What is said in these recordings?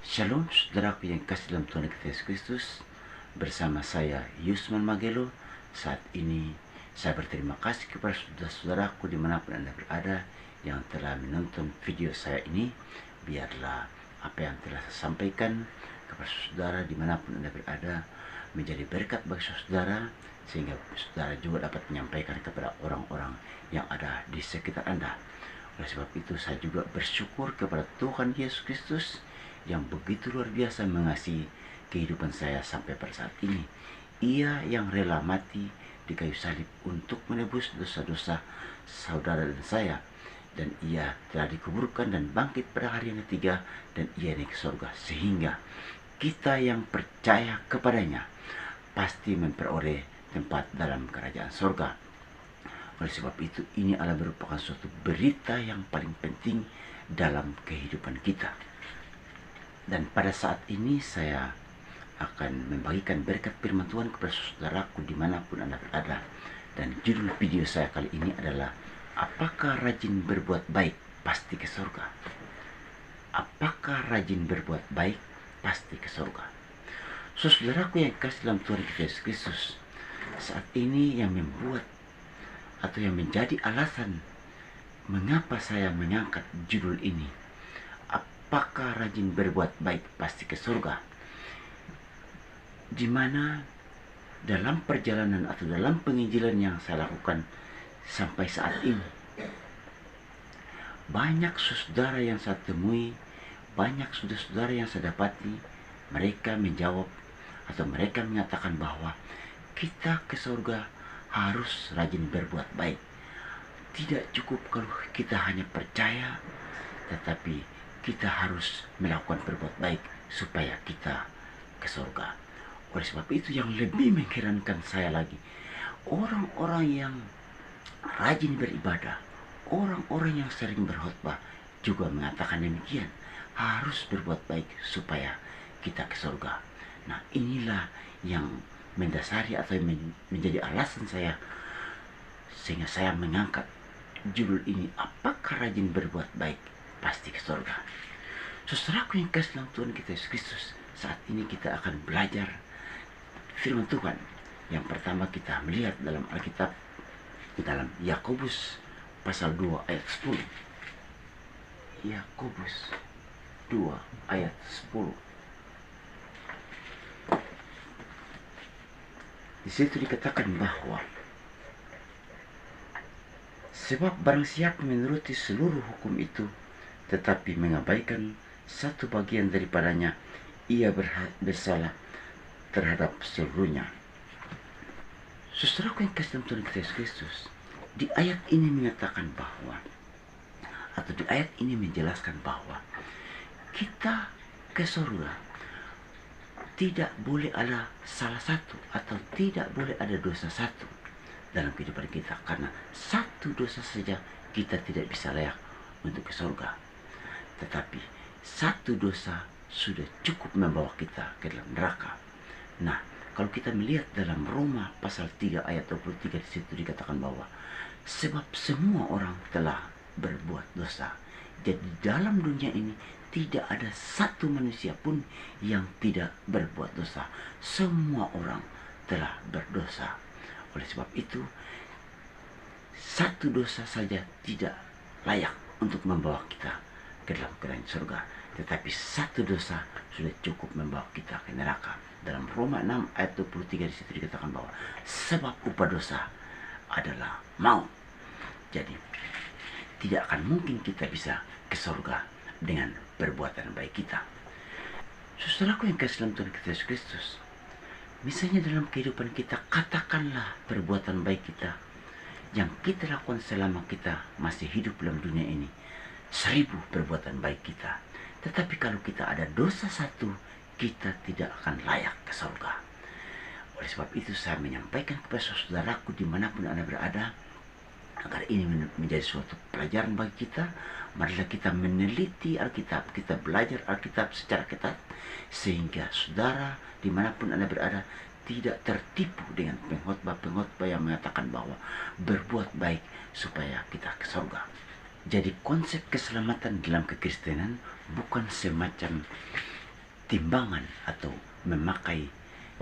Shalom saudaraku yang kasih dalam Tuhan kita Yesus Kristus. Bersama saya Yusman Magelo. Saat ini saya berterima kasih kepada saudara-saudaraku dimanapun Anda berada yang telah menonton video saya ini. Biarlah apa yang telah saya sampaikan kepada saudara dimanapun Anda berada menjadi berkat bagi saudara, sehingga saudara juga dapat menyampaikan kepada orang-orang yang ada di sekitar Anda. Oleh sebab itu saya juga bersyukur kepada Tuhan Yesus Kristus yang begitu luar biasa mengasihi kehidupan saya sampai pada saat ini. Ia yang rela mati di kayu salib untuk menebus dosa-dosa saudara dan saya, dan ia telah dikuburkan dan bangkit pada hari yang ketiga, dan ia naik ke surga, sehingga kita yang percaya kepadanya pasti memperoleh tempat dalam kerajaan surga. Oleh sebab itu, ini adalah merupakan suatu berita yang paling penting dalam kehidupan kita. Dan pada saat ini saya akan membagikan berkat firman Tuhan kepada saudaraku dimanapun Anda berada. Dan judul video saya kali ini adalah, apakah rajin berbuat baik pasti ke surga? Apakah rajin berbuat baik pasti ke surga? Saudaraku yang kasih dalam Tuhan kita Yesus Kristus, saat ini yang membuat atau yang menjadi alasan mengapa saya mengangkat judul ini, apakah rajin berbuat baik pasti ke surga, di mana dalam perjalanan atau dalam penginjilan yang saya lakukan sampai saat ini, banyak saudara yang saya temui, banyak saudara yang saya dapati, mereka menjawab atau mereka mengatakan bahwa kita ke surga harus rajin berbuat baik. Tidak cukup kalau kita hanya percaya, tetapi kita harus melakukan berbuat baik supaya kita ke surga. Oleh sebab itu yang lebih mengherankan saya lagi, orang-orang yang rajin beribadah, orang-orang yang sering berkhotbah juga mengatakan demikian, harus berbuat baik supaya kita ke surga. Nah, inilah yang mendasari atau menjadi alasan saya sehingga saya mengangkat judul ini, apakah rajin berbuat baik pasti ke surga. Saudaraku yang kasih dalam Tuhan kita Yesus Kristus, saat ini kita akan belajar firman Tuhan. Yang pertama kita melihat dalam Alkitab, dalam Yakobus pasal 2 ayat 10. Yakobus 2 ayat 10. Di situ dikatakan bahwa sebab barang siapa menuruti seluruh hukum itu tetapi mengabaikan satu bagian daripadanya, ia bersalah terhadap seluruhnya. Saudaraku yang kasih dalam Tuhan kita Yesus Kristus, di ayat ini mengatakan bahwa, atau di ayat ini menjelaskan bahwa kita ke surga tidak boleh ada salah satu atau tidak boleh ada dosa satu dalam kehidupan kita, karena satu dosa saja kita tidak bisa layak untuk ke surga. Tetapi satu dosa sudah cukup membawa kita ke dalam neraka. Nah, kalau kita melihat dalam Roma pasal 3 ayat 23, di situ dikatakan bahwa sebab semua orang telah berbuat dosa. Jadi dalam dunia ini tidak ada satu manusia pun yang tidak berbuat dosa. Semua orang telah berdosa. Oleh sebab itu, satu dosa saja tidak layak untuk membawa kita ke dalam kerajaan surga. Tetapi satu dosa sudah cukup membawa kita ke neraka. Dalam Roma 6 ayat 23 di situ dikatakan bahwa sebab upah dosa adalah maut. Jadi tidak akan mungkin kita bisa ke surga dengan perbuatan baik kita. Saudaraku yang kasih dalam Tuhan kita Yesus Kristus, misalnya dalam kehidupan kita, katakanlah perbuatan baik kita yang kita lakukan selama kita masih hidup dalam dunia ini 1000 perbuatan baik kita. Tetapi kalau kita ada dosa satu, kita tidak akan layak ke surga. Oleh sebab itu saya menyampaikan kepada saudaraku dimanapun Anda berada, agar ini menjadi suatu pelajaran bagi kita. Marilah kita meneliti Alkitab, kita belajar Alkitab secara ketat, sehingga saudara dimanapun Anda berada tidak tertipu dengan pengkhotbah-pengkhotbah yang mengatakan bahwa berbuat baik supaya kita ke surga. Jadi konsep keselamatan dalam kekristenan bukan semacam timbangan atau memakai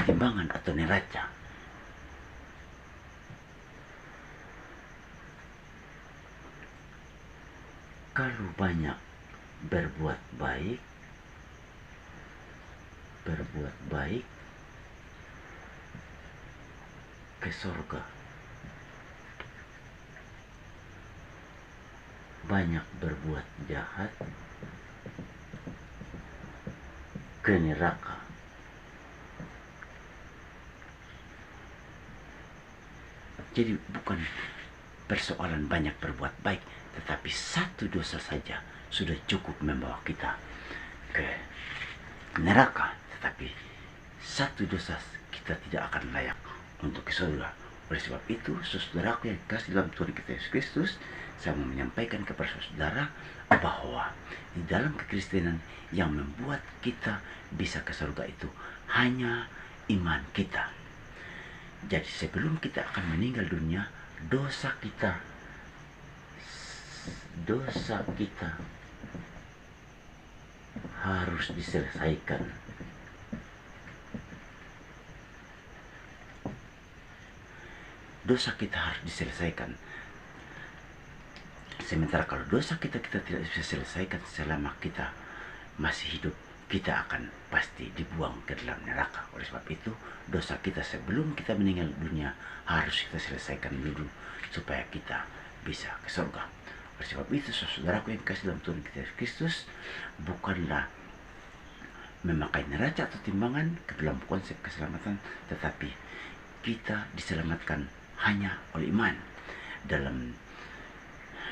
timbangan atau neraca. Kalau banyak berbuat baik ke surga, banyak berbuat jahat ke neraka. Jadi bukan persoalan banyak berbuat baik, tetapi satu dosa saja sudah cukup membawa kita ke neraka. Tetapi satu dosa kita tidak akan layak untuk ke surga. Oleh sebab itu, saudaraku yang kasih dalam Tuhan kita Yesus Kristus, saya mau menyampaikan kepada saudara bahwa di dalam kekristenan yang membuat kita bisa ke surga itu hanya iman kita. Jadi sebelum kita akan meninggal dunia, dosa kita harus diselesaikan. Dosa kita harus diselesaikan. Sementara kalau dosa kita tidak bisa selesaikan selama kita masih hidup, kita akan pasti dibuang ke dalam neraka. Oleh sebab itu, dosa kita sebelum kita meninggal dunia harus kita selesaikan dulu supaya kita bisa ke surga. Oleh sebab itu, saudaraku yang kasih dalam Tuhan kita Yesus Kristus, bukanlah memakai neraca atau timbangan ke dalam konsep keselamatan, tetapi kita diselamatkan hanya oleh iman. Dalam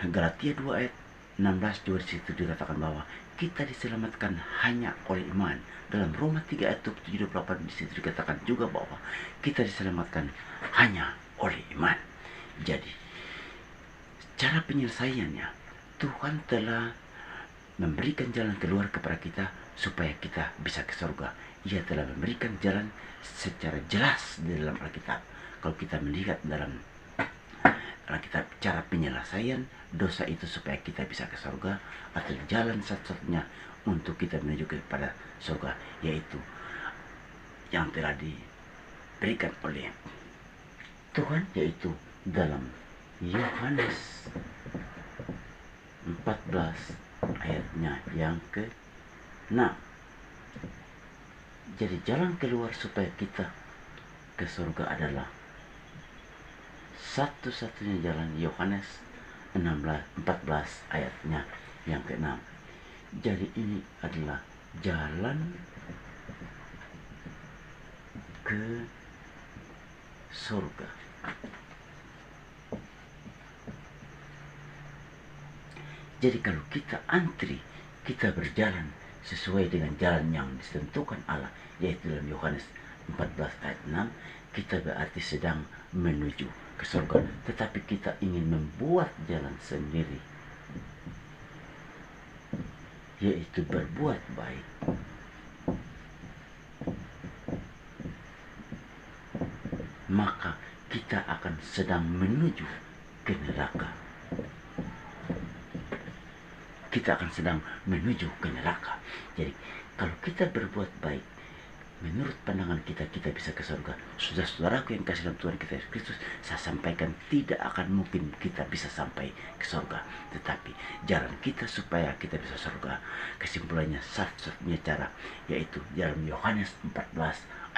Galatia 2 ayat 16 juga disitu dikatakan bahwa kita diselamatkan hanya oleh iman. Dalam Roma 3 ayat 7-8 disitu dikatakan juga bahwa kita diselamatkan hanya oleh iman. Jadi cara penyelesaiannya, Tuhan telah memberikan jalan keluar kepada kita supaya kita bisa ke surga. Ia telah memberikan jalan secara jelas di dalam Alkitab. Kalau kita melihat dalam Alkitab cara penyelesaian dosa itu supaya kita bisa ke surga, atau jalan satu-satunya untuk kita menuju kepada surga, yaitu yang telah diberikan oleh Tuhan, yaitu dalam Yohanes 14 ayatnya yang ke-6. Jadi jalan keluar supaya kita ke surga adalah satu-satunya jalan, Yohanes 14 ayatnya yang ke-6. Jadi ini adalah jalan ke surga. Jadi kalau kita antri, kita berjalan sesuai dengan jalan yang ditentukan Allah, yaitu dalam Yohanes 14 ayat 6, kita berarti sedang menuju ke surga. Tetapi kita ingin membuat jalan sendiri, yaitu berbuat baik, maka kita akan sedang menuju ke neraka. Kita akan sedang menuju ke neraka. Jadi kalau kita berbuat baik, menurut pandangan kita, kita bisa ke surga. Saudara-saudaraku yang kasih dalam Tuhan kita Yesus Kristus, saya sampaikan tidak akan mungkin kita bisa sampai ke surga. Tetapi jalan kita supaya kita bisa surga, kesimpulannya satu-satunya cara, yaitu dalam Yohanes 14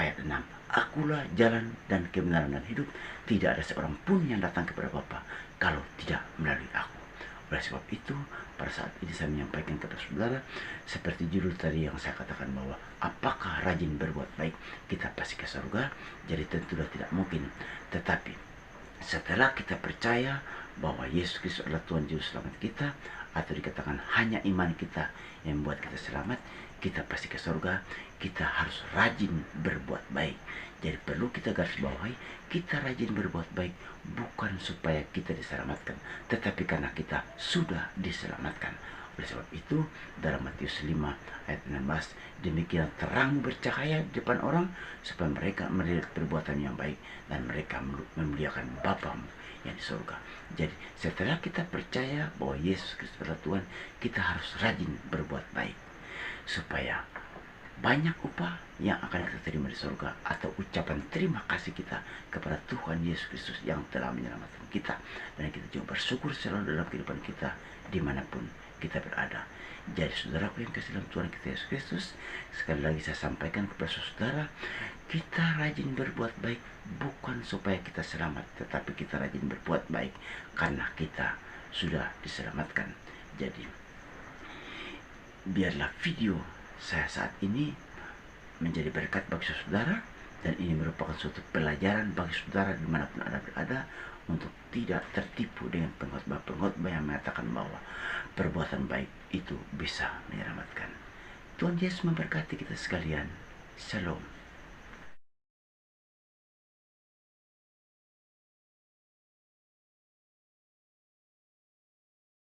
ayat 6. Akulah jalan dan kebenaran dan hidup. Tidak ada seorang pun yang datang kepada Bapa kalau tidak melalui aku. Oleh sebab itu, pada saat ini saya menyampaikan kepada saudara, seperti judul tadi yang saya katakan bahwa apakah rajin berbuat baik kita pasti ke surga? Jadi tentulah tidak mungkin. Tetapi setelah kita percaya bahwa Yesus Kristus adalah Tuhan Juru Selamat kita, atau dikatakan hanya iman kita yang membuat kita selamat, kita pasti ke surga. Kita harus rajin berbuat baik. Jadi perlu kita garis bawahi, kita rajin berbuat baik bukan supaya kita diselamatkan, tetapi karena kita sudah diselamatkan. Oleh sebab itu, dalam Matius 5 ayat 16, demikian terang bercahaya di depan orang, supaya mereka melihat perbuatan yang baik dan mereka memuliakan Bapamu yang di surga. Jadi setelah kita percaya bahwa Yesus Kristus adalah Tuhan, kita harus rajin berbuat baik supaya banyak upah yang akan kita terima di surga, atau ucapan terima kasih kita kepada Tuhan Yesus Kristus yang telah menyelamatkan kita. Dan kita juga bersyukur selalu dalam kehidupan kita dimanapun kita berada. Jadi saudaraku yang kasih dalam Tuhan kita Yesus Kristus, sekali lagi saya sampaikan kepada saudara, kita rajin berbuat baik bukan supaya kita selamat, tetapi kita rajin berbuat baik karena kita sudah diselamatkan. Jadi biarlah video saya saat ini menjadi berkat bagi saudara, dan ini merupakan suatu pelajaran bagi saudara dimanapun Anda berada, untuk tidak tertipu dengan pengkhotbah-pengkhotbah yang mengatakan bahwa perbuatan baik itu bisa menyelamatkan. Tuhan Yesus memberkati kita sekalian. Shalom.